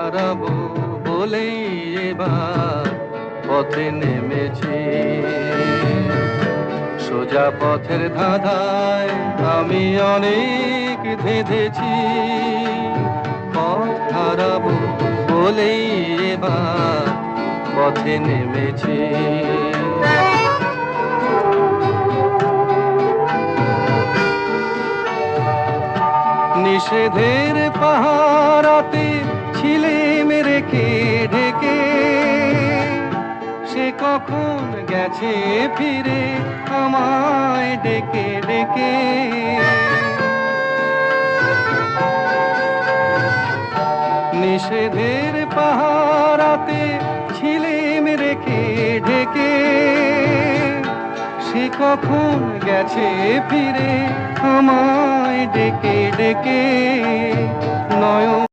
হারাবো বলেই এবার পথে নেমেছি। সোজা পথের ধাঁধায় আমি অনেক ধেঁধেছি, পথ হারাবো বলেই এবার পথে নেমেছি। নিষেধের পাহারাতে ছিলেম রেখে ঢেকে, সে কখন গেছে ফিরে আমায় ডেকে ডেকে। নিষেধের পাহারাতে ছিলেম রেখে ঢেকে, সে কখন গেছে ফিরে আমায় ডেকে ডেকে। নয়ন